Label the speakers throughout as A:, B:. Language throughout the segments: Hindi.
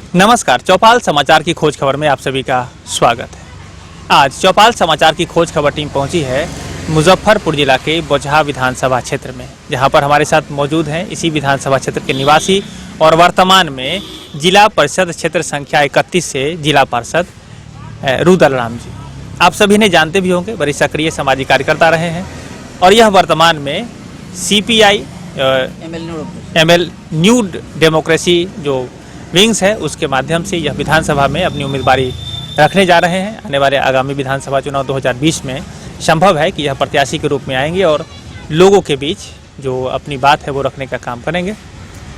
A: नमस्कार, चौपाल समाचार की खोज खबर में आप सभी का स्वागत है। आज चौपाल समाचार की खोज खबर टीम पहुंची है मुजफ्फरपुर जिला के बोचहा विधानसभा क्षेत्र में, जहां पर हमारे साथ मौजूद हैं इसी विधानसभा क्षेत्र के निवासी और वर्तमान में जिला परिषद क्षेत्र संख्या 31 से जिला पार्षद रुदल राम जी। आप सभी ने जानते भी होंगे, बड़ी सक्रिय सामाजिक कार्यकर्ता रहे हैं और यह वर्तमान में CPI ML न्यू डेमोक्रेसी जो विंग्स है उसके माध्यम से यह विधानसभा में अपनी उम्मीदवारी रखने जा रहे हैं। आने वाले आगामी विधानसभा चुनाव 2020 में संभव है कि यह प्रत्याशी के रूप में आएंगे और लोगों के बीच जो अपनी बात है वो रखने का काम करेंगे।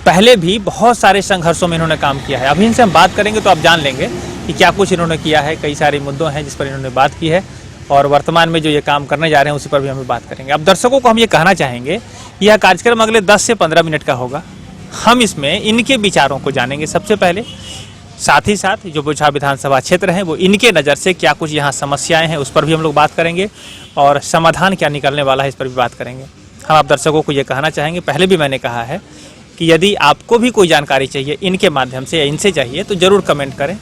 A: पहले भी बहुत सारे संघर्षों में इन्होंने काम किया है। अभी इनसे हम बात करेंगे तो आप जान लेंगे कि क्या कुछ इन्होंने किया है। कई सारे मुद्दों हैं जिस पर इन्होंने बात की है और वर्तमान में जो ये काम करने जा रहे हैं उसी पर भी हम बात करेंगे। अब दर्शकों को हम ये कहना चाहेंगे, यह कार्यक्रम अगले 10 से 15 मिनट का होगा। हम इसमें इनके विचारों को जानेंगे सबसे पहले, साथ ही साथ जो बोचहा विधानसभा क्षेत्र है वो इनके नज़र से क्या कुछ यहाँ समस्याएं हैं उस पर भी हम लोग बात करेंगे और समाधान क्या निकलने वाला है इस पर भी बात करेंगे। हम आप दर्शकों को ये कहना चाहेंगे, पहले भी मैंने कहा है कि यदि आपको भी कोई जानकारी चाहिए इनके माध्यम से या इनसे चाहिए तो ज़रूर कमेंट करें।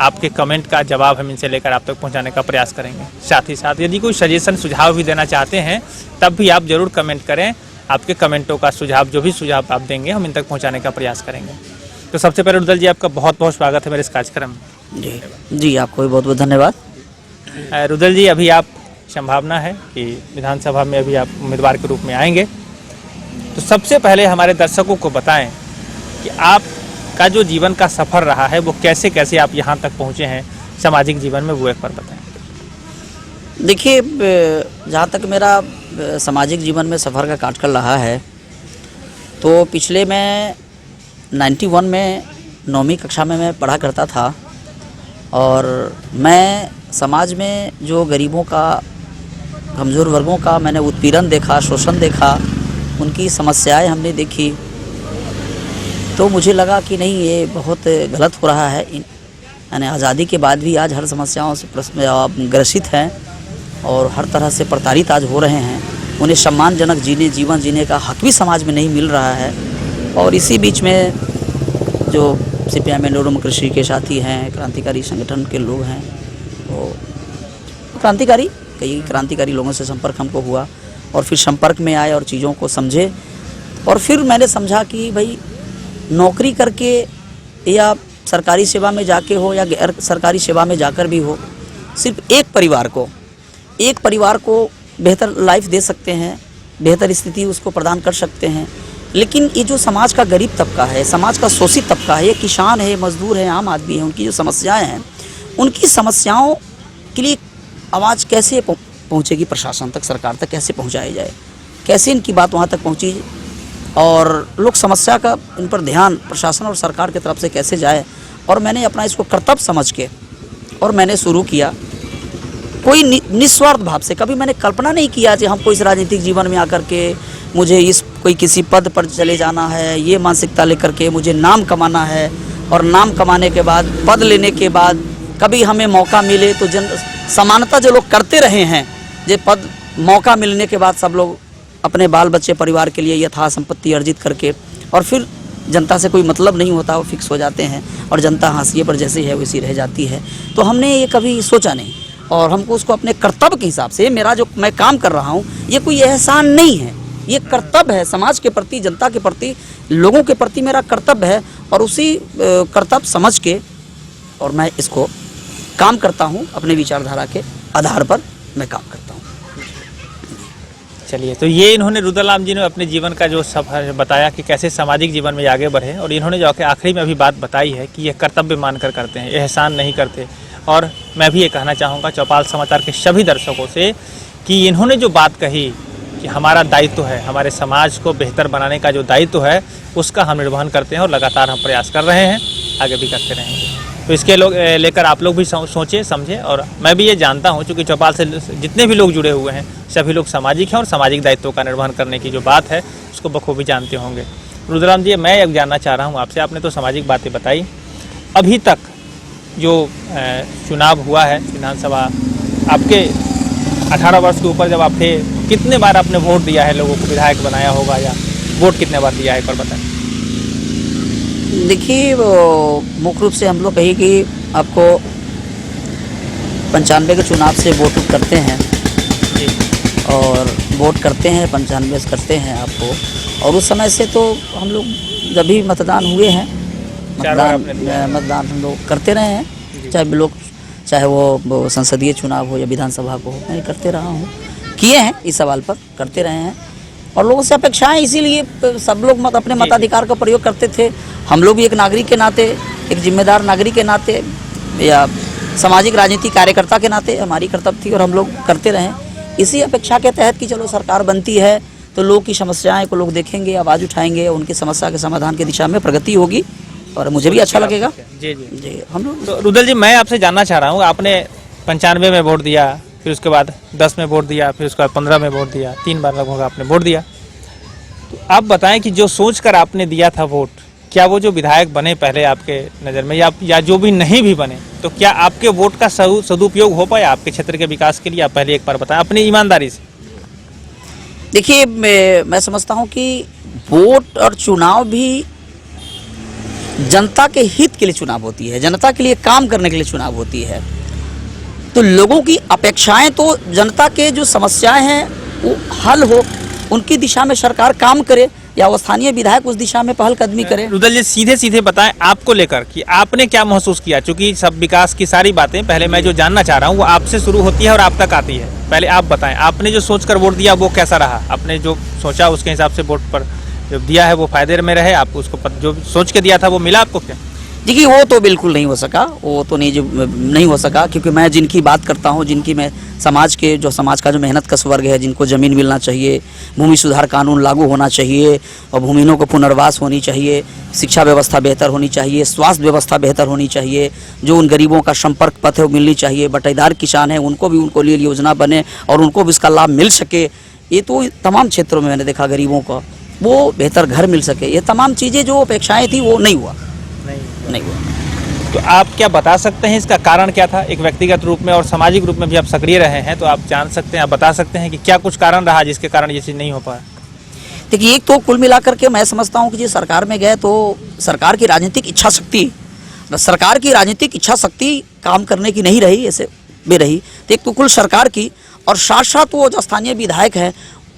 A: आपके कमेंट का जवाब हम इनसे लेकर आप तक पहुँचाने का प्रयास करेंगे। साथ ही साथ यदि कोई सजेशन सुझाव भी देना चाहते हैं तब भी आप ज़रूर कमेंट करें। आपके कमेंटों का सुझाव, जो भी सुझाव आप देंगे हम इन तक पहुंचाने का प्रयास करेंगे। तो सबसे पहले रुदल जी, आपका बहुत बहुत स्वागत है मेरे इस कार्यक्रम में।
B: जी आपको भी बहुत बहुत धन्यवाद।
A: रुदल जी, अभी आप संभावना है कि विधानसभा में अभी आप उम्मीदवार के रूप में आएंगे, तो सबसे पहले हमारे दर्शकों को बताएं कि आपका जो जीवन का सफ़र रहा है वो कैसे कैसे आप यहाँ तक पहुँचे हैं सामाजिक जीवन में, वो एक बार बताएँ।
B: देखिए, जहाँ तक मेरा सामाजिक जीवन में सफ़र का काटकल रहा है तो पिछले मैं 91 में 9वीं कक्षा में मैं पढ़ा करता था और मैं समाज में जो गरीबों का, कमज़ोर वर्गों का मैंने उत्पीड़न देखा, शोषण देखा, उनकी समस्याएं हमने देखी, तो मुझे लगा कि नहीं, ये बहुत गलत हो रहा है। यानी आज़ादी के बाद भी आज हर समस्याओं से ग्रसित हैं और हर तरह से प्रताड़ित आज हो रहे हैं। उन्हें सम्मानजनक जीवन जीने का हक भी समाज में नहीं मिल रहा है। और इसी बीच में जो CPI ML डेमोक्रेसी के साथी हैं, क्रांतिकारी संगठन के लोग हैं, तो कई क्रांतिकारी लोगों से संपर्क हमको हुआ और फिर संपर्क में आए और चीज़ों को समझे। और फिर मैंने समझा कि भाई, नौकरी करके या सरकारी सेवा में जाके हो या गैर सरकारी सेवा में जाकर भी हो, सिर्फ एक परिवार को बेहतर लाइफ दे सकते हैं, बेहतर स्थिति उसको प्रदान कर सकते हैं। लेकिन ये जो समाज का गरीब तबका है, समाज का शोषित तबका है, ये किसान है, मजदूर है, आम आदमी है, उनकी जो समस्याएं हैं, उनकी समस्याओं के लिए आवाज़ कैसे पहुंचेगी प्रशासन तक, सरकार तक कैसे पहुंचाई जाए, कैसे इनकी बात वहां तक पहुंची और लोग समस्या का इन पर ध्यान प्रशासन और सरकार की तरफ से कैसे जाए। और मैंने अपना इसको कर्तव्य समझ के और मैंने शुरू किया, कोई निस्वार्थ भाव से। कभी मैंने कल्पना नहीं किया कि हमको इस राजनीतिक जीवन में आकर के मुझे कोई किसी पद पर चले जाना है, ये मानसिकता लेकर के मुझे नाम कमाना है और नाम कमाने के बाद, पद लेने के बाद कभी हमें मौका मिले तो समानता जो लोग करते रहे हैं, जो पद मौका मिलने के बाद सब लोग अपने बाल बच्चे परिवार के लिए यथा संपत्ति अर्जित करके और फिर जनता से कोई मतलब नहीं होता, वो फिक्स हो जाते हैं और जनता हाशिए पर जैसी है वैसी रह जाती है। तो हमने ये कभी सोचा नहीं और हमको उसको अपने कर्तव्य के हिसाब से, मेरा जो मैं काम कर रहा हूँ ये कोई एहसान नहीं है, ये कर्तव्य है, समाज के प्रति, जनता के प्रति, लोगों के प्रति मेरा कर्तव्य है। और उसी कर्तव्य समझ के और मैं इसको काम करता हूँ, अपने विचारधारा के आधार पर मैं काम करता हूँ।
A: चलिए, तो ये इन्होंने रुदल राम जी ने अपने जीवन का जो सफर बताया कि कैसे सामाजिक जीवन में आगे बढ़े, और इन्होंने जो आखिरी में अभी बात बताई है कि ये कर्तव्य मानकर करते हैं, एहसान नहीं करते। और मैं भी ये कहना चाहूँगा चौपाल समाचार के सभी दर्शकों से कि इन्होंने जो बात कही कि हमारा दायित्व है, हमारे समाज को बेहतर बनाने का जो दायित्व है उसका हम निर्वहन करते हैं और लगातार हम प्रयास कर रहे हैं, आगे भी करते रहेंगे। तो इसके लेकर आप लोग भी सोचें, समझें। और मैं भी ये जानता हूँ, चूँकि चौपाल से जितने भी लोग जुड़े हुए हैं सभी लोग सामाजिक हैं और सामाजिक दायित्वों का निर्वहन करने की जो बात है उसको बखूबी जानते होंगे। रुदल राम जी, मैं ये जानना चाह रहा हूँ आपसे, आपने तो सामाजिक बातें बताई, अभी तक जो चुनाव हुआ है विधानसभा, आपके 18 वर्ष के ऊपर जब आप थे, कितने बार आपने वोट दिया है, लोगों को विधायक बनाया होगा या वोट कितने बार दिया है, एक बार बताएं।
B: देखिए मुख्य रूप से हम लोग कही कि आपको 95 के चुनाव से वोट करते हैं
A: जी
B: और वोट करते हैं 95 से करते हैं आपको। और उस समय से तो हम लोग जब भी मतदान हुए हैं,
A: चार बार आपने दिया।
B: मतदान हम लोग करते रहे हैं, चाहे वो संसदीय चुनाव हो या विधानसभा को हो, मैं करते रहा हूँ, किए हैं इस सवाल पर, करते रहे हैं। और लोगों से अपेक्षाएं इसीलिए सब लोग अपने मताधिकार का प्रयोग करते थे। हम लोग भी एक नागरिक के नाते, एक जिम्मेदार नागरिक के नाते या सामाजिक राजनीतिक कार्यकर्ता के नाते हमारी कर्तव्य थी और हम लोग करते रहे। इसी अपेक्षा के तहत कि चलो सरकार बनती है तो लोग की समस्याएं को लोग देखेंगे, आवाज़ उठाएंगे, उनकी समस्या के समाधान की दिशा में प्रगति होगी और मुझे भी अच्छा लगेगा।
A: जी जी
B: जी हम लोग
A: तो रुदल जी, मैं आपसे जानना चाह रहा हूँ, आपने 95 में वोट दिया, फिर उसके बाद 10 में वोट दिया, फिर उसके बाद 15 में वोट दिया, 3 बार लगभग आपने वोट दिया। तो आप बताएं कि जो सोचकर आपने दिया था वोट, क्या वो जो विधायक बने पहले आपके नज़र में या जो भी नहीं भी बने, तो क्या आपके वोट का सदुपयोग हो पाया आपके क्षेत्र के विकास के लिए? आप पहले एक बार बताएं अपनी ईमानदारी से।
B: देखिए मैं समझता हूँ कि वोट और चुनाव भी जनता के हित के लिए चुनाव होती है, जनता के लिए काम करने के लिए चुनाव होती है। तो लोगों की अपेक्षाएं तो जनता के जो समस्याएं हैं वो हल हो, उनकी दिशा में सरकार काम करे या वो स्थानीय विधायक उस दिशा में पहल कदमी करे।
A: रुदल जी, सीधे सीधे बताएं आपको लेकर कि आपने क्या महसूस किया, क्योंकि सब विकास की सारी बातें पहले मैं जो जानना चाह रहा हूँ वो आपसे शुरू होती है और आप तक आती है। पहले आप बताएं, आपने जो सोचकर वोट दिया वो कैसा रहा? आपने जो सोचा उसके हिसाब से वोट पर जो दिया है वो फायदे में रहे? आप उसको जो सोच के दिया था वो मिला आपको क्या?
B: देखिए वो तो बिल्कुल नहीं हो सका, वो तो नहीं हो सका, क्योंकि मैं जिनकी बात करता हूँ, जिनकी मैं समाज का जो मेहनत कश वर्ग है, जिनको ज़मीन मिलना चाहिए, भूमि सुधार कानून लागू होना चाहिए और भूमिहीनों को पुनर्वास होनी चाहिए, शिक्षा व्यवस्था बेहतर होनी चाहिए, स्वास्थ्य व्यवस्था बेहतर होनी चाहिए, जो उन गरीबों का संपर्क पथ है वो मिलनी चाहिए, बटाईदार किसान हैं उनको भी उनको लिए योजना बने और उनको भी इसका लाभ मिल सके। ये तो तमाम क्षेत्रों में मैंने देखा, गरीबों का वो बेहतर घर मिल सके, ये तमाम चीज़ें जो अपेक्षाएँ थी वो नहीं हुआ।
A: तो आप क्या बता सकते हैं इसका कारण क्या था? एक व्यक्तिगत रूप में और सामाजिक रूप में भी आप सक्रिय रहे हैं, तो आप जान सकते हैं, आप बता सकते हैं कि क्या कुछ कारण रहा जिसके कारण ये चीज़ नहीं हो पाया?
B: देखिए एक तो कुल मिलाकर के मैं समझता हूँ कि जी सरकार में गए तो सरकार की राजनीतिक इच्छा शक्ति काम करने की नहीं रही, ऐसे में रही। तो एक तो कुल सरकार की, और साथ साथ वो जो स्थानीय विधायक हैं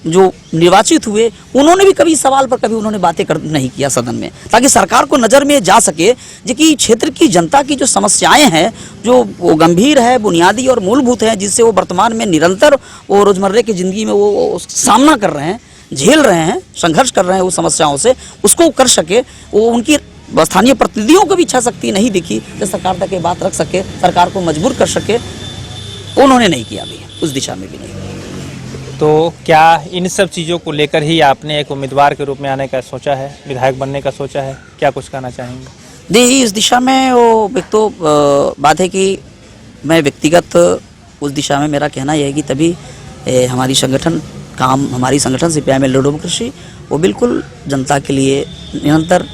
B: जो निर्वाचित हुए, उन्होंने भी कभी इस सवाल पर कभी उन्होंने बातें नहीं किया सदन में, ताकि सरकार को नज़र में जा सके कि क्षेत्र की जनता की जो समस्याएं हैं जो वो गंभीर है, बुनियादी और मूलभूत हैं, जिससे वो वर्तमान में निरंतर वो रोज़मर्रे की ज़िंदगी में वो सामना कर रहे हैं, झेल रहे हैं, संघर्ष कर रहे हैं उस समस्याओं से, उसको कर सके। वो उनकी स्थानीय प्रतिनिधियों को भी इच्छा शक्ति नहीं दिखी कि सरकार तक ये बात रख सके, सरकार को मजबूर कर सके, उन्होंने नहीं किया भी, उस दिशा में भी नहीं।
A: तो क्या इन सब चीज़ों को लेकर ही आपने एक उम्मीदवार के रूप में आने का सोचा है, विधायक बनने का सोचा है? क्या कुछ कहना चाहेंगे?
B: देखिए इस दिशा में वो एक तो बात है कि मैं व्यक्तिगत उस दिशा में मेरा कहना यह है कि तभी हमारी संगठन CPI-ML डेमोक्रेसी वो बिल्कुल जनता के लिए निरंतर,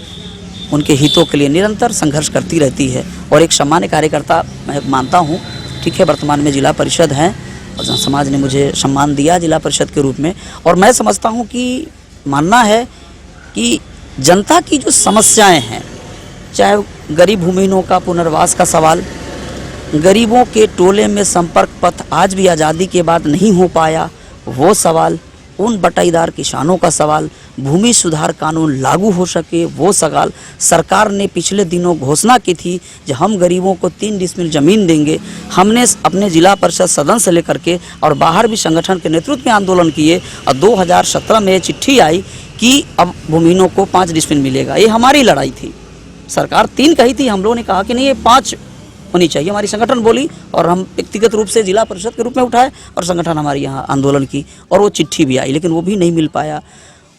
B: उनके हितों के लिए निरंतर संघर्ष करती रहती है। और एक सामान्य कार्यकर्ता मैं मानता हूँ, ठीक है, वर्तमान में जिला परिषद हैं और समाज ने मुझे सम्मान दिया जिला परिषद के रूप में, और मैं समझता हूँ कि मानना है कि जनता की जो समस्याएं हैं, चाहे गरीब भूमिहीनों का पुनर्वास का सवाल, गरीबों के टोले में संपर्क पथ आज भी आज़ादी के बाद नहीं हो पाया वो सवाल, उन बटाईदार किसानों का सवाल, भूमि सुधार कानून लागू हो सके वो सवाल। सरकार ने पिछले दिनों घोषणा की थी कि हम गरीबों को 3 डिसमिल ज़मीन देंगे। हमने अपने जिला परिषद सदन से लेकर के और बाहर भी संगठन के नेतृत्व में आंदोलन किए और 2017 में चिट्ठी आई कि अब भूमिहीनों को 5 डिसमिल मिलेगा। ये हमारी लड़ाई थी, सरकार 3 कही थी, हम लोगों ने कहा कि नहीं ये 5 होनी चाहिए, हमारी संगठन बोली और हम व्यक्तिगत रूप से जिला परिषद के रूप में उठाए और संगठन हमारी यहाँ आंदोलन की और वो चिट्ठी भी आई, लेकिन वो भी नहीं मिल पाया।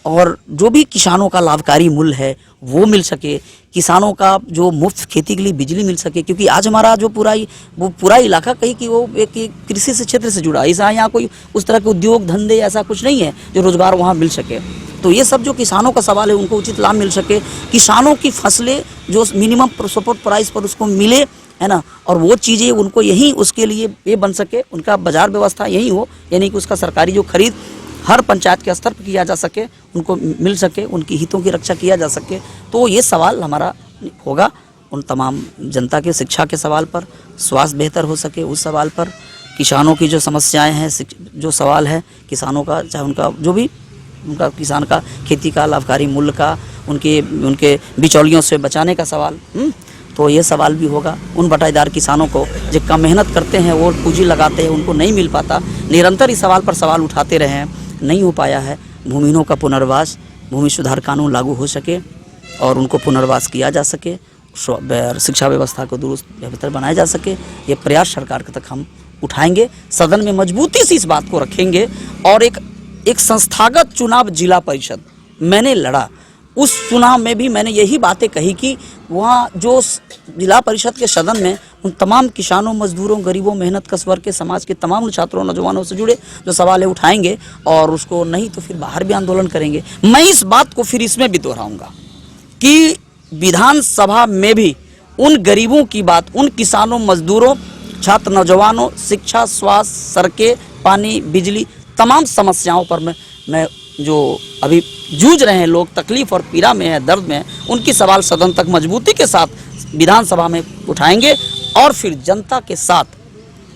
B: और जो भी किसानों का लाभकारी मूल्य है वो मिल सके, किसानों का जो मुफ्त खेती के लिए बिजली मिल सके, क्योंकि आज हमारा जो पूरा इलाका कहीं कि वो एक कृषि से क्षेत्र से जुड़ा, ऐसा यहाँ कोई उस तरह के उद्योग धंधे ऐसा कुछ नहीं है जो रोजगार वहाँ मिल सके। तो ये सब जो किसानों का सवाल है उनको उचित लाभ मिल सके, किसानों की फसलें जो मिनिमम सपोर्ट प्राइस पर उसको मिले, है ना, और वो चीज़ें उनको यहीं उसके लिए ये बन सके, उनका बाजार व्यवस्था यही हो, यानी कि उसका सरकारी जो खरीद हर पंचायत के स्तर पर किया जा सके, उनको मिल सके, उनकी हितों की रक्षा किया जा सके। तो ये सवाल हमारा होगा उन तमाम जनता के शिक्षा के सवाल पर, स्वास्थ्य बेहतर हो सके उस सवाल पर, किसानों की जो समस्याएं हैं, जो सवाल है किसानों का, चाहे उनका जो भी उनका किसान का खेती का लाभकारी मूल्य का, उनके बिचौलियों से बचाने का सवाल, तो ये सवाल भी होगा। उन बटाईदार किसानों को जो कम मेहनत करते हैं, वो पूंजी लगाते हैं, उनको नहीं मिल पाता, निरंतर इस सवाल पर सवाल उठाते रहे हैं, नहीं हो पाया है। भूमिहीनों का पुनर्वास, भूमि सुधार कानून लागू हो सके और उनको पुनर्वास किया जा सके, शिक्षा व्यवस्था को दुरुस्त बेहतर बनाया जा सके, ये प्रयास सरकार तक हम उठाएंगे। सदन में मजबूती से इस बात को रखेंगे और एक संस्थागत चुनाव जिला परिषद मैंने लड़ा, उस चुनाव में भी मैंने यही बातें कही कि वहाँ जो जिला परिषद के सदन में उन तमाम किसानों, मजदूरों, गरीबों, मेहनत कश वर्ग के समाज के तमाम छात्रों, नौजवानों से जुड़े जो सवाल है उठाएंगे और उसको नहीं तो फिर बाहर भी आंदोलन करेंगे। मैं इस बात को फिर इसमें भी दोहराऊंगा कि विधानसभा में भी उन गरीबों की बात, उन किसानों, मजदूरों, छात्र, नौजवानों, शिक्षा, स्वास्थ्य, सड़कें, पानी, बिजली, तमाम समस्याओं पर मैं जो अभी जूझ रहे हैं लोग, तकलीफ और पीड़ा में है, दर्द में है, उनकी सवाल सदन तक मजबूती के साथ विधानसभा में उठाएंगे और फिर जनता के साथ,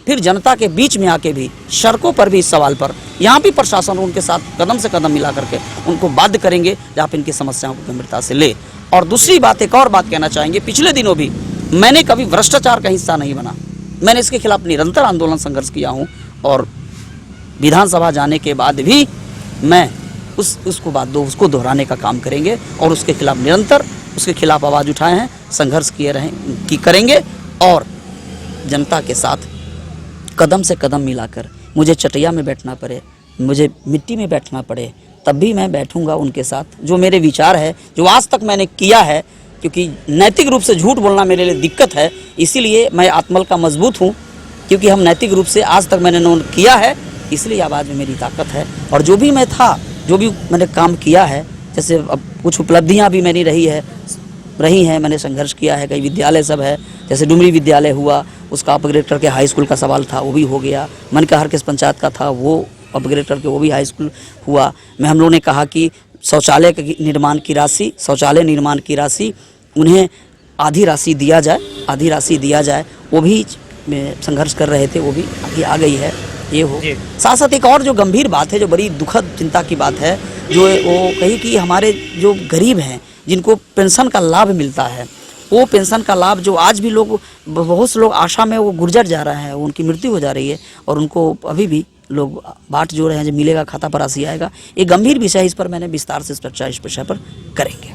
B: फिर जनता के बीच में आके भी सड़कों पर भी इस सवाल पर यहाँ भी प्रशासन उनके साथ कदम से कदम मिला करके उनको बाध्य करेंगे कि आप इनकी समस्याओं को गंभीरता से ले। और दूसरी बात, एक और बात कहना चाहेंगे, पिछले दिनों भी मैंने कभी भ्रष्टाचार का हिस्सा नहीं बना, मैंने इसके खिलाफ निरंतर आंदोलन संघर्ष किया हूँ और विधानसभा जाने के बाद भी मैं उसको दोहराने का काम करेंगे और उसके खिलाफ निरंतर उसके खिलाफ आवाज़ उठाए हैं, संघर्ष करेंगे और जनता के साथ कदम से कदम मिलाकर, मुझे चटैया में बैठना पड़े, मुझे मिट्टी में बैठना पड़े, तब भी मैं बैठूंगा उनके साथ। जो मेरे विचार है, जो आज तक मैंने किया है, क्योंकि नैतिक रूप से झूठ बोलना मेरे लिए दिक्कत है, इसीलिए मैं आत्मबल का मजबूत हूँ, क्योंकि हम नैतिक रूप से आज तक मैंने नोट किया है, इसलिए आवाज़ में मेरी ताकत है। और जो भी मैं था, जो भी मैंने काम किया है, जैसे अब कुछ उपलब्धियाँ भी मेरी रही हैं, मैंने संघर्ष किया है, कई विद्यालय सब है, जैसे डुमरी विद्यालय हुआ, उसका अपग्रेड करके हाई स्कूल का सवाल था, वो भी हो गया। मनकहर किस पंचायत का था, वो अपग्रेड करके वो भी हाई स्कूल हुआ। हम लोगों ने कहा कि शौचालय निर्माण की राशि उन्हें आधी राशि दिया जाए, वो भी संघर्ष कर रहे थे, वो भी आगे आ गई है। ये हो साथ साथ एक और जो गंभीर बात है, जो बड़ी दुखद चिंता की बात है, जो वो कही कि हमारे जो गरीब हैं, जिनको पेंशन का लाभ मिलता है, वो पेंशन का लाभ जो आज भी बहुत से लोग आशा में वो गुजर जा रहे हैं, उनकी मृत्यु हो जा रही है और उनको अभी भी लोग बाट जो रहे हैं, जब मिलेगा खाता पर राशि आएगा। ये गंभीर विषय है, इस पर मैंने विस्तार से चर्चा इस विषय पर करेंगे।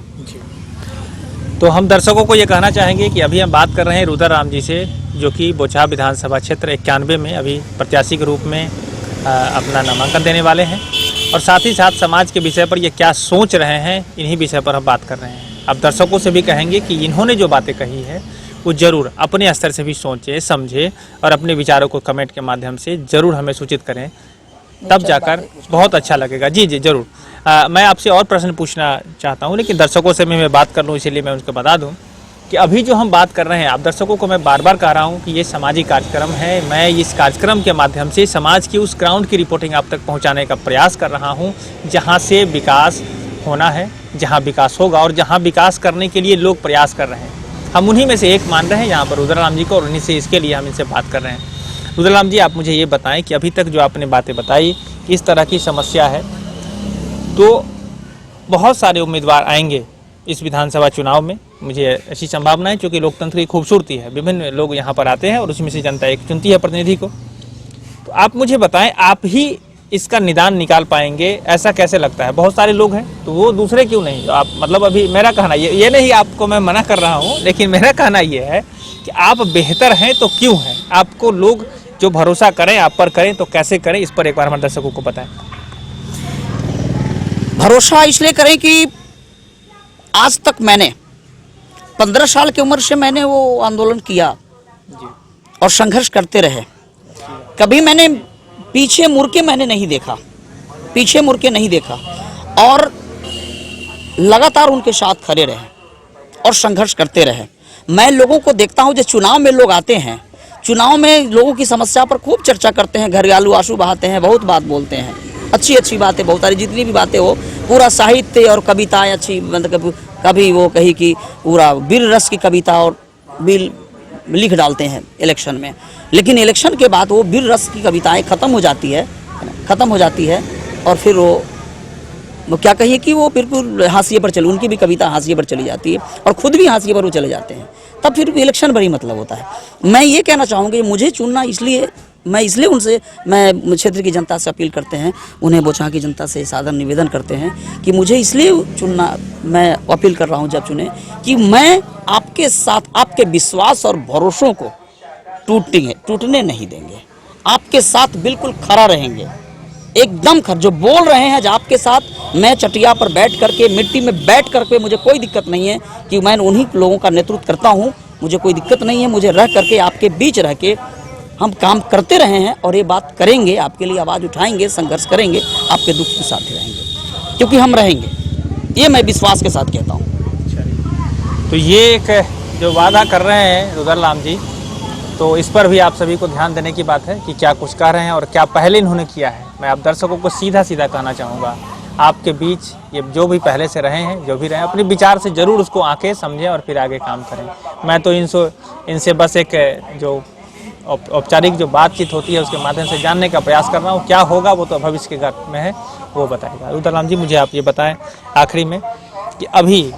A: तो हम दर्शकों को ये कहना चाहेंगे कि अभी हम बात कर रहे हैं रुद्रराम जी से, जो कि बोचहा विधानसभा क्षेत्र 91 में अभी प्रत्याशी के रूप में अपना नामांकन देने वाले हैं और साथ ही साथ समाज के विषय पर ये क्या सोच रहे हैं, इन्हीं विषय पर हम बात कर रहे हैं। अब दर्शकों से भी कहेंगे कि इन्होंने जो बातें कही है वो ज़रूर अपने स्तर से भी सोचें, समझें और अपने विचारों को कमेंट के माध्यम से ज़रूर हमें सूचित करें, तब जाकर बहुत अच्छा लगेगा। जी ज़रूर। मैं आपसे और प्रश्न पूछना चाहता हूं, लेकिन दर्शकों से मैं बात कर लूं, इसीलिए मैं उनको बता दूं कि अभी जो हम बात कर रहे हैं, आप दर्शकों को मैं बार बार कह रहा हूं कि ये सामाजिक कार्यक्रम है। मैं इस कार्यक्रम के माध्यम से समाज की उस ग्राउंड की रिपोर्टिंग आप तक पहुँचाने का प्रयास कर रहा हूँ, जहाँ से विकास होना है, जहाँ विकास होगा और जहाँ विकास करने के लिए लोग प्रयास कर रहे हैं। हम उन्हीं में से एक मान रहे हैं यहाँ पर रुद्रराम जी को, और उन्हीं से इसके लिए हम इनसे बात कर रहे हैं। रुद्रराम जी, आप मुझे ये बताएं कि अभी तक जो आपने बातें बताई, इस तरह की समस्या है, तो बहुत सारे उम्मीदवार आएंगे इस विधानसभा चुनाव में, मुझे ऐसी संभावना है, क्योंकि लोकतंत्र की खूबसूरती है, विभिन्न लोग यहाँ पर आते हैं और उसमें से जनता एक चुनती है प्रतिनिधि को। तो आप मुझे बताएं, आप ही इसका निदान निकाल पाएंगे, ऐसा कैसे लगता है? बहुत सारे लोग हैं, तो वो दूसरे क्यों नहीं? आप मतलब अभी मेरा कहना ये नहीं, आपको मैं मना कर रहा हूँ, लेकिन मेरा कहना ये है कि आप बेहतर हैं तो क्यों हैं? आपको लोग जो भरोसा करें, आप पर करें, तो कैसे करें, इस पर एक बार हमारे दर्शकों को बताएं।
B: भरोसा इसलिए करें कि आज तक मैंने 15 साल की उम्र से मैंने वो आंदोलन किया और संघर्ष करते रहे। कभी मैंने पीछे मुड़ के मैंने नहीं देखा, और लगातार उनके साथ खड़े रहे और संघर्ष करते रहे। मैं लोगों को देखता हूं, जो चुनाव में लोग आते हैं, चुनाव में लोगों की समस्या पर खूब चर्चा करते हैं, घरेलू आंसू बहाते हैं, बहुत बात बोलते हैं, अच्छी बातें, बहुत सारी जितनी भी बातें हो, पूरा साहित्य और कविताएं अच्छी, मतलब कभी वो कहीं की पूरा वीर रस की कविता और बिल लिख डालते हैं इलेक्शन में, लेकिन इलेक्शन के बाद वो वीर रस की कविताएं ख़त्म हो जाती है और फिर वो क्या कहिए कि वो बिल्कुल हाशिए पर चले, उनकी भी कविता हाशिए पर चली जाती है और खुद भी हाशिए पर वो चले जाते हैं, तब फिर इलेक्शन पर ही मतलब होता है। मैं ये कहना चाहूँगी मुझे चुनना इसलिए उनसे मैं क्षेत्र की जनता से अपील करते हैं, उन्हें बोचहा की जनता से सादर निवेदन करते हैं कि मुझे इसलिए चुनना, मैं अपील कर रहा हूँ जब चुने कि मैं आपके साथ आपके विश्वास और भरोसों को टूटने नहीं देंगे, आपके साथ बिल्कुल खड़ा रहेंगे, एकदम जो बोल रहे हैं आपके साथ। मैं चटिया पर बैठ करके, मिट्टी में बैठ करके, मुझे कोई दिक्कत नहीं है कि मैं उन्हीं लोगों का नेतृत्व करता हूं, मुझे कोई दिक्कत नहीं है। मुझे रह करके आपके बीच रह के हम काम करते रहे हैं और ये बात करेंगे, आपके लिए आवाज़ उठाएंगे, संघर्ष करेंगे, आपके दुख के साथ ही रहेंगे, क्योंकि हम रहेंगे, ये मैं विश्वास के साथ कहता हूँ।
A: तो ये एक जो वादा कर रहे हैं रुद्रलाल जी, तो इस पर भी आप सभी को ध्यान देने की बात है कि क्या कुछ कह रहे हैं और क्या पहले इन्होंने किया है। मैं आप दर्शकों को सीधा कहना चाहूँगा, आपके बीच ये जो भी पहले से रहे हैं, जो भी रहे, अपने विचार से ज़रूर उसको आके समझें और फिर आगे काम करें। मैं तो इनसे बस एक जो औपचारिक जो बातचीत होती है उसके माध्यम से जानने का प्रयास कर रहा हूँ, क्या होगा वो तो भविष्य के घर में है, वो बताएगा। रुद्रलाल जी, मुझे आप ये बताएं आखिरी में कि अभी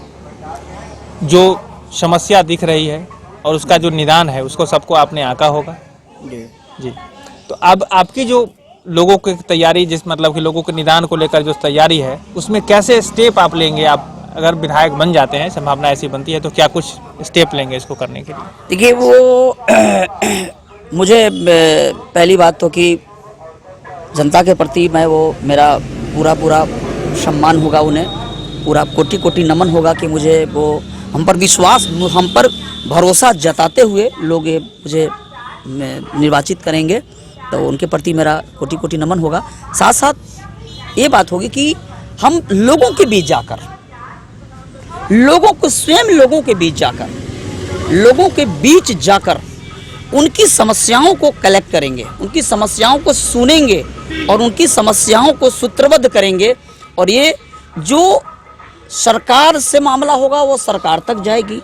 A: जो समस्या दिख रही है और उसका जो निदान है उसको सबको आपने आंका होगा जी। तो अब आपकी जो लोगों की तैयारी, जिस मतलब कि लोगों के निदान को लेकर जो तैयारी है, उसमें कैसे स्टेप आप लेंगे? आप अगर विधायक बन जाते हैं, संभावना ऐसी बनती है, तो क्या कुछ स्टेप लेंगे इसको करने के लिए?
B: देखिए, वो मुझे पहली बात तो कि जनता के प्रति मेरा पूरा सम्मान होगा, उन्हें पूरा कोटि नमन होगा कि मुझे वो हम पर विश्वास, हम पर भरोसा जताते हुए लोग मुझे निर्वाचित करेंगे, तो उनके प्रति मेरा कोटि नमन होगा। साथ साथ ये बात होगी कि हम लोगों के बीच जाकर, स्वयं लोगों के बीच जाकर उनकी समस्याओं को कलेक्ट करेंगे, उनकी समस्याओं को सुनेंगे और उनकी समस्याओं को सूत्रबद्ध करेंगे, और ये जो सरकार से मामला होगा वो सरकार तक जाएगी।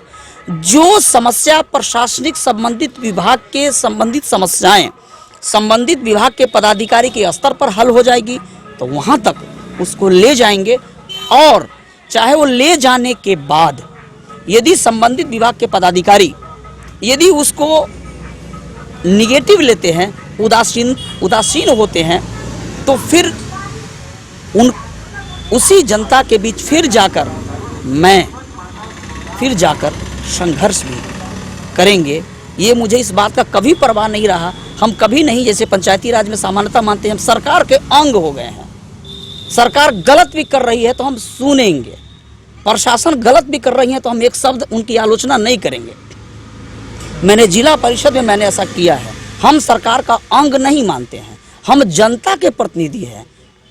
B: जो समस्या प्रशासनिक संबंधित विभाग के संबंधित समस्याएं संबंधित विभाग के पदाधिकारी के स्तर पर हल हो जाएगी, तो वहां तक उसको ले जाएंगे। और चाहे वो ले जाने के बाद यदि संबंधित विभाग के पदाधिकारी यदि उसको निगेटिव लेते हैं, उदासीन होते हैं, तो फिर उसी जनता के बीच फिर जाकर संघर्ष भी करेंगे। ये मुझे इस बात का कभी परवाह नहीं रहा। हम कभी नहीं, जैसे पंचायती राज में सामान्यता मानते हैं, हम सरकार के अंग हो गए हैं। सरकार गलत भी कर रही है तो हम सुनेंगे, प्रशासन गलत भी कर रही है तो हम एक शब्द उनकी आलोचना नहीं करेंगे। मैंने जिला परिषद में मैंने ऐसा किया है। हम सरकार का अंग नहीं मानते हैं, हम जनता के प्रतिनिधि हैं।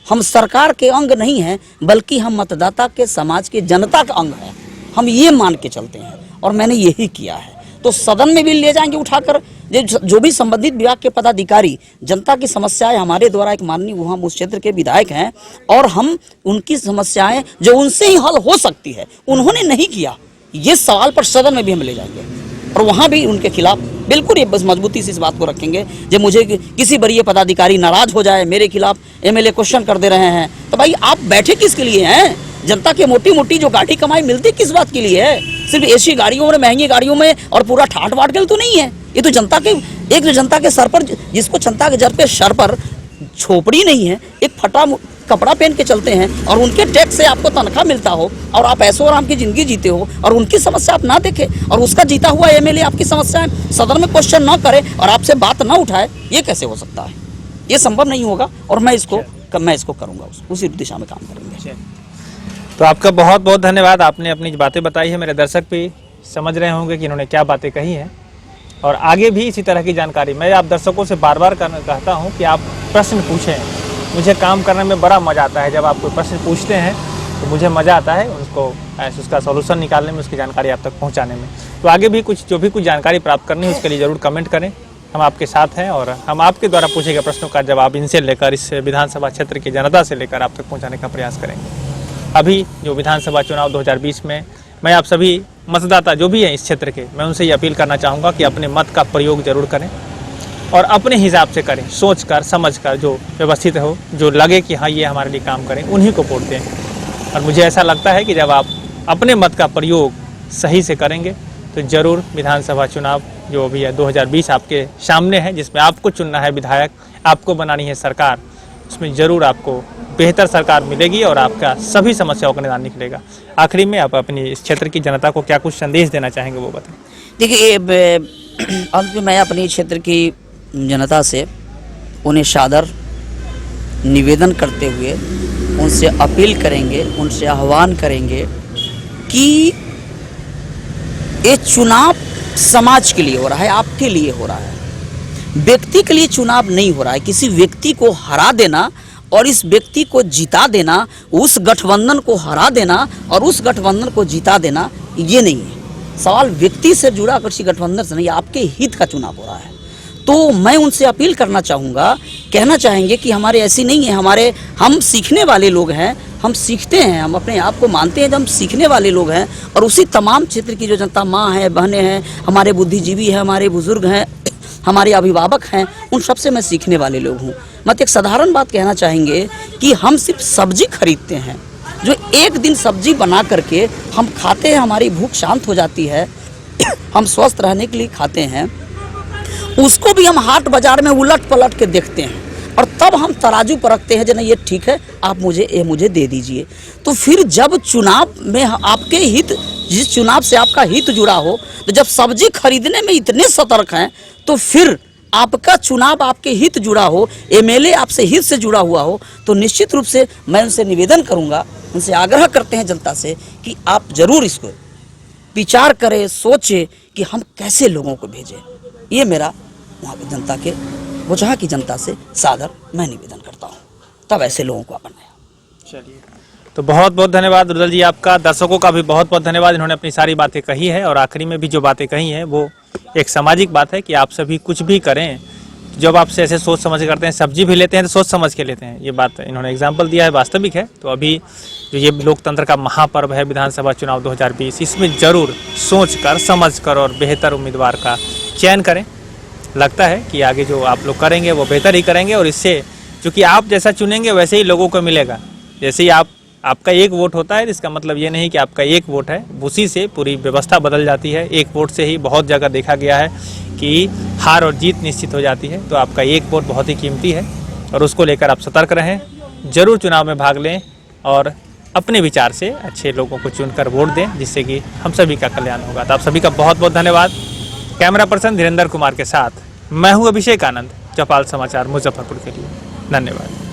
B: हम सरकार के अंग नहीं हैं, बल्कि हम मतदाता के, समाज के, जनता का अंग है। हम ये मान के चलते हैं और मैंने यही किया है। तो सदन में भी ले जाएंगे उठाकर, जो भी संबंधित विभाग के पदाधिकारी जनता की समस्याएं, हमारे द्वारा एक माननीय वहाँ उस क्षेत्र के विधायक हैं और हम उनकी समस्याएं जो उनसे ही हल हो सकती है, उन्होंने नहीं किया, ये सवाल पर सदन में भी हम ले जाएंगे और वहाँ भी उनके खिलाफ बिल्कुल ये बस मजबूती से इस बात को रखेंगे। जब मुझे किसी वरीय पदाधिकारी नाराज हो जाए, मेरे खिलाफ एमएलए क्वेश्चन कर दे रहे हैं, तो भाई आप बैठे किसके लिए हैं? जनता के मोटी जो गाड़ी कमाई मिलती किस बात के लिए है? सिर्फ एसी गाड़ियों में, महंगी गाड़ियों में और पूरा ठाट बाट गल तो नहीं है। ये तो जनता के सर पर, जिसको जनता के सर पर झोपड़ी नहीं है, एक फटा कपड़ा पहन के चलते हैं और उनके टैक्स से आपको तनख्वाह मिलता हो और आप ऐशो आराम की जिंदगी जीते हो और उनकी समस्या आप ना देखें और उसका जीता हुआ एमएलए आपकी समस्याएं सदन में क्वेश्चन ना करे और आपसे बात ना उठाए, ये कैसे हो सकता है? ये संभव नहीं होगा और मैं इसको करूंगा, उसी दिशा में काम करेंगे।
A: तो आपका बहुत बहुत धन्यवाद। आपने अपनी बातें बताई है, मेरे दर्शक भी समझ रहे होंगे कि इन्होंने क्या बातें कही हैं और आगे भी इसी तरह की जानकारी मैं आप दर्शकों से बार बार कहता हूं कि आप प्रश्न पूछें। मुझे काम करने में बड़ा मज़ा आता है, जब आप कोई प्रश्न पूछते हैं तो मुझे मज़ा आता है उसका सॉल्यूशन निकालने में, उसकी जानकारी आप तक पहुंचाने में। तो आगे भी जो भी कुछ जानकारी प्राप्त करनी है उसके लिए ज़रूर कमेंट करें, हम आपके साथ हैं और हम आपके द्वारा पूछे गए प्रश्नों का जवाब इनसे लेकर, इस विधानसभा क्षेत्र की जनता से लेकर आप तक पहुँचाने का प्रयास करेंगे। अभी जो विधानसभा चुनाव 2020 में मैं आप सभी मतदाता जो भी हैं इस क्षेत्र के, मैं उनसे ये अपील करना चाहूँगा कि अपने मत का प्रयोग जरूर करें और अपने हिसाब से करें, सोच कर समझ कर, जो व्यवस्थित हो, जो लगे कि हाँ ये हमारे लिए काम करें, उन्हीं को वोट दें। और मुझे ऐसा लगता है कि जब आप अपने मत का प्रयोग सही से करेंगे तो ज़रूर विधानसभा चुनाव जो भी है 2020 आपके सामने है, जिसमें आपको चुनना है विधायक, आपको बनानी है सरकार, उसमें ज़रूर आपको बेहतर सरकार मिलेगी और आपका सभी समस्याओं का निदान निकलेगा। आखिरी में आप अपनी इस क्षेत्र की जनता को क्या कुछ संदेश देना चाहेंगे वो बताएं।
B: देखिए, अंत में मैं अपनी क्षेत्र की जनता से उन्हें सादर निवेदन करते हुए उनसे अपील करेंगे, उनसे आह्वान करेंगे कि ये चुनाव समाज के लिए हो रहा है, आपके लिए हो रहा है, व्यक्ति के लिए चुनाव नहीं हो रहा है। किसी व्यक्ति को हरा देना और इस व्यक्ति को जिता देना, उस गठबंधन को हरा देना और उस गठबंधन को जिता देना, ये नहीं है सवाल। व्यक्ति से जुड़ा किसी गठबंधन से नहीं, आपके हित का चुनाव हो रहा है। तो मैं उनसे अपील करना चाहूँगा, कहना चाहेंगे कि हमारे ऐसी नहीं है, हम सीखने वाले लोग हैं, हम सीखते हैं, हम अपने आप को मानते हैं, हम सीखने वाले लोग हैं। और उसी तमाम क्षेत्र की जो जनता, माँ है, बहनें हैं, हमारे बुद्धिजीवी हैं, हमारे बुजुर्ग हैं, हमारे अभिभावक हैं, उन सबसे मैं सीखने वाले लोग हूँ। मत एक साधारण बात कहना चाहेंगे कि हम सिर्फ सब्जी खरीदते हैं, जो एक दिन सब्जी बना करके हम खाते हैं, हमारी भूख शांत हो जाती है, हम स्वस्थ रहने के लिए खाते हैं, उसको भी हम हाट बाजार में उलट पलट के देखते हैं और तब हम तराजू पर रखते हैं, जब ये ठीक है, आप मुझे दे दीजिए। तो फिर जब चुनाव में आपके हित, जिस चुनाव से आपका हित जुड़ा हो, तो जब सब्जी खरीदने में इतने सतर्क हैं, तो फिर आपका चुनाव आपके हित जुड़ा हो, एमएलए आपसे हित से जुड़ा हुआ हो, तो निश्चित रूप से मैं उनसे निवेदन करूंगा, उनसे आग्रह करते हैं जनता से कि आप जरूर इसको विचार करें, सोचें कि हम कैसे लोगों को भेजें। ये मेरा वहाँ की जनता के, वो जहाँ की जनता से सादर मैं निवेदन करता हूँ, तब ऐसे लोगों को अपनाया।
A: चलिए, तो बहुत बहुत धन्यवाद रुदल जी आपका। दर्शकों का भी बहुत बहुत धन्यवाद, इन्होंने अपनी सारी बातें कही है और आखिरी में भी जो बातें कही हैं वो एक सामाजिक बात है कि आप सभी कुछ भी करें, जब आपसे ऐसे सोच समझ करते हैं, सब्जी भी लेते हैं तो सोच समझ के लेते हैं। ये बात इन्होंने एग्जाम्पल दिया है, वास्तविक है। तो अभी जो ये लोकतंत्र का महापर्व है विधानसभा चुनाव 2020, इसमें ज़रूर सोच कर, समझ कर और बेहतर उम्मीदवार का चयन करें। लगता है कि आगे जो आप लोग करेंगे वो बेहतर ही करेंगे और इससे चूँकि आप जैसा चुनेंगे वैसे ही लोगों को मिलेगा। जैसे ही आपका एक वोट होता है, इसका मतलब ये नहीं कि आपका एक वोट है, उसी से पूरी व्यवस्था बदल जाती है। एक वोट से ही बहुत जगह देखा गया है कि हार और जीत निश्चित हो जाती है। तो आपका एक वोट बहुत ही कीमती है और उसको लेकर आप सतर्क रहें, ज़रूर चुनाव में भाग लें और अपने विचार से अच्छे लोगों को चुनकर वोट दें, जिससे कि हम सभी का कल्याण होगा। तो आप सभी का बहुत बहुत धन्यवाद। कैमरा पर्सन धीरेन्द्र कुमार के साथ मैं हूँ अभिषेक आनंद, चौपाल समाचार मुजफ्फरपुर के लिए। धन्यवाद।